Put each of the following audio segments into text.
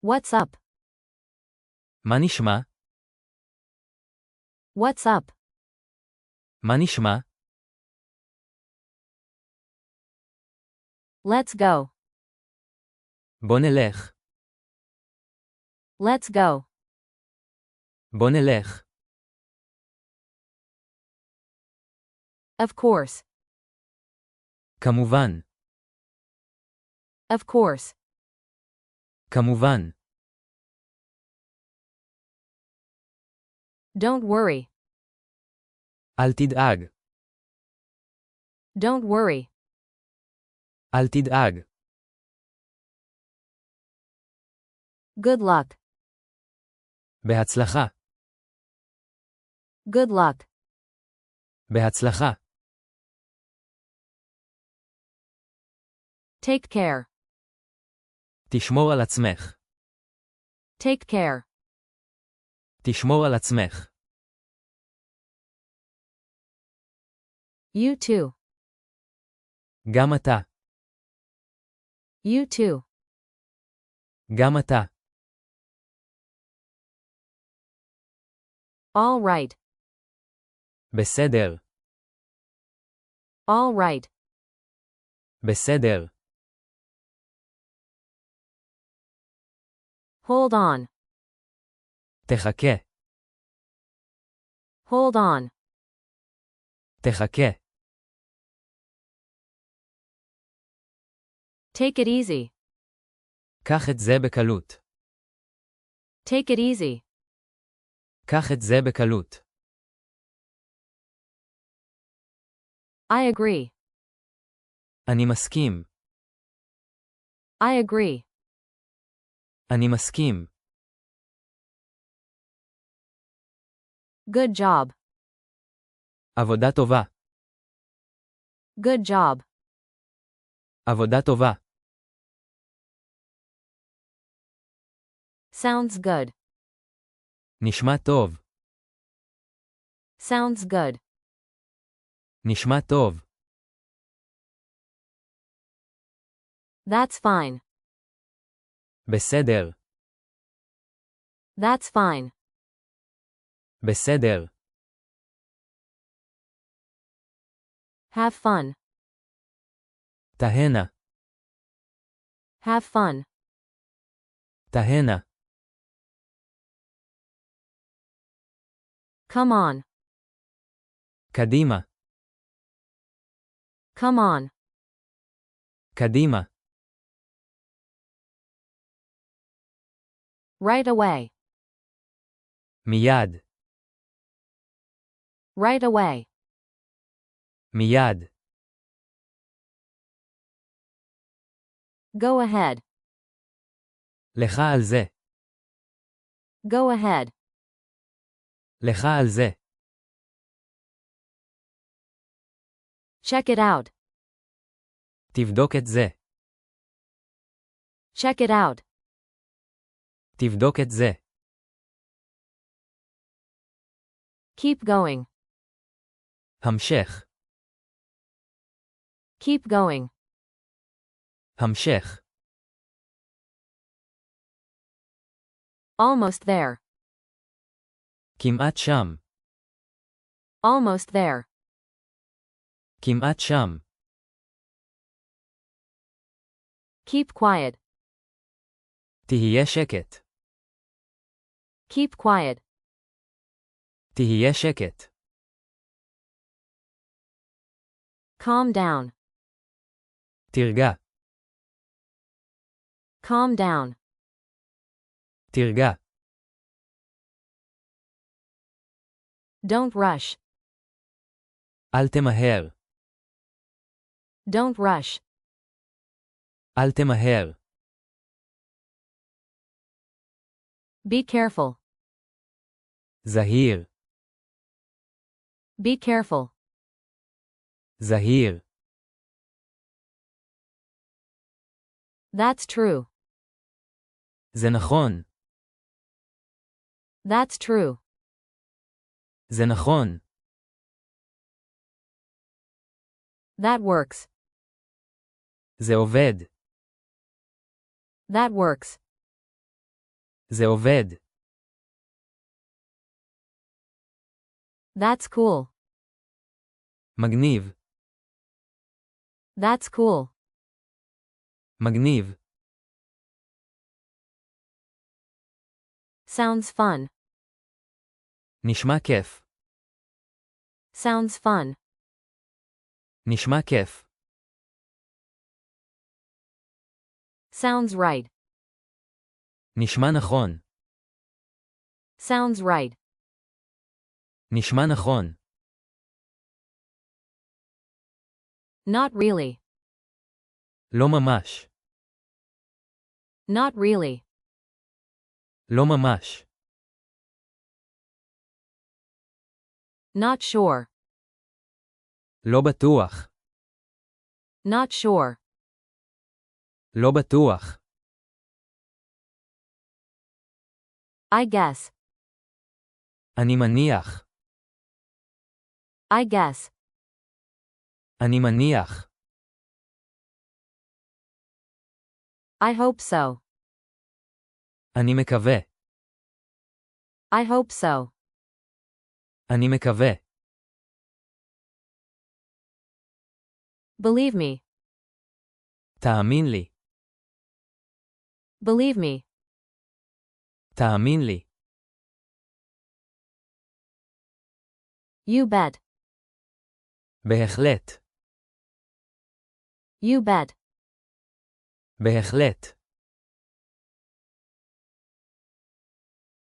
What's up? מה נשמע? What's up? מה נשמע? Let's go. בוא נלך. Let's go. בוא נלך. Of course. כמובן. Of course. כמובן. Don't worry. אל תדאג. Don't worry. אל תדאג. Good luck. בהצלחה. Good luck. בהצלחה. Take care. תשמור על עצמך. Take care. תשמור על עצמך. You too. גם אתה. You too. גם אתה. All right. בסדר. All right. בסדר. Hold on. תחכה. Hold on. תחכה. Take it easy. קח את זה בקלות. Take it easy. קח את זה בקלות. I agree. אני מסכים. I agree. אני מסכים. Good job. עבודה טובה. Good job. עבודה טובה. Sounds good. נשמע טוב. Sounds good. נשמע טוב. That's fine. בסדר. That's fine. בסדר. Have fun. תהנה. Have fun. תהנה. Come on. קדימה. Come on. קדימה. Right away. מיד. Right away. מיד. Go ahead. לך על זה. Go ahead. לך על זה. Check it out. תבדוק את זה. Check it out. תבדוק את זה. Keep going. המשך. Keep going. המשך. Almost there. כמעט שם. Almost there. כמעט שם. Keep quiet. תהיה שקט. Keep quiet. תהיה שקט. Calm down. תרגע. Calm down. תרגע. Don't rush. אל תמהר. Don't rush. אל תמהר. Be careful. זהיר. Be careful. זהיר. That's true. זה נכון. That's true. זה נכון. That works. זה עובד. That works. זה עובד. That's cool. מגניב. That's cool. מגניב. Sounds fun. נשמע כיף. Sounds fun. נשמע כיף. Sounds right. נשמע נכון. Sounds right. נשמע נכון. Not really. לא ממש. Not really. לא ממש. Not sure. לא בטוח. Not sure. לא בטוח. I guess. אני מניח. I guess. אני מניח. I hope so. אני מקווה. I hope so. אני מקווה. Believe me. תאמין לי. Believe me. תאמין לי. You bet. בהחלט. You bet. בהחלט.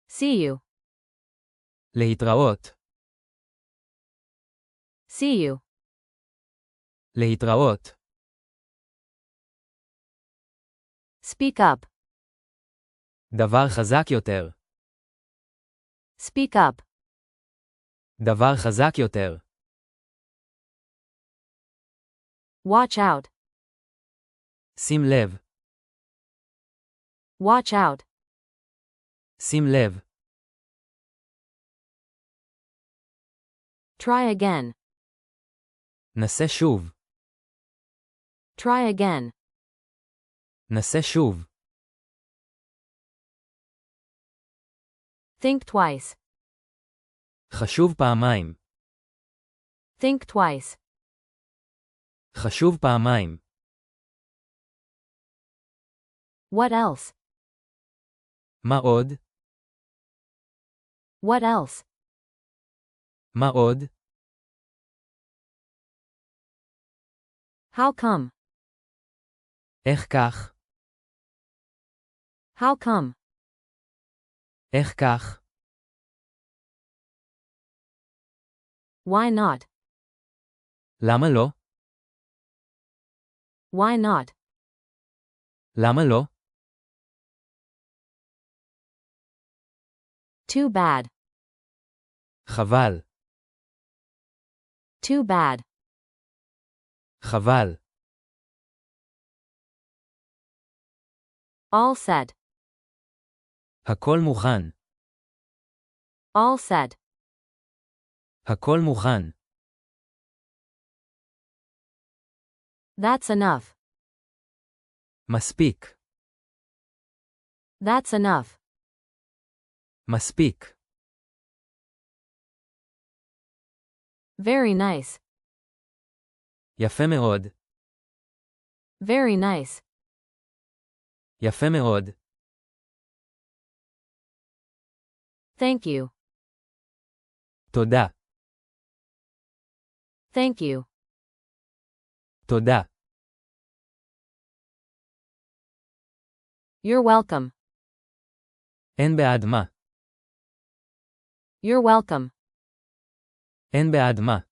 See you. להתראות. See you. להתראות. Speak up. דבר חזק יותר. Speak up. דבר חזק יותר. Watch out. שים לב. Watch out. שים לב. Try again. נסה שוב. Try again. נסה שוב. Think twice. חשוב פעמיים. Think twice. חשוב פעמיים. What else? מה עוד? What else? מה עוד? How come? איך כך? How come? איך כך? Why not? למה לא? Why not? למה לא? Too bad. חבל. Too bad. חבל. All set. הכל מוכן. All set. הכל מוכן. That's enough. מספיק. That's enough. מספיק. Very nice. יפה מאוד. Very nice. יפה מאוד. Thank you. תודה. Thank you. תודה. You're welcome. אין בעד מה. You're welcome. אין בעד מה.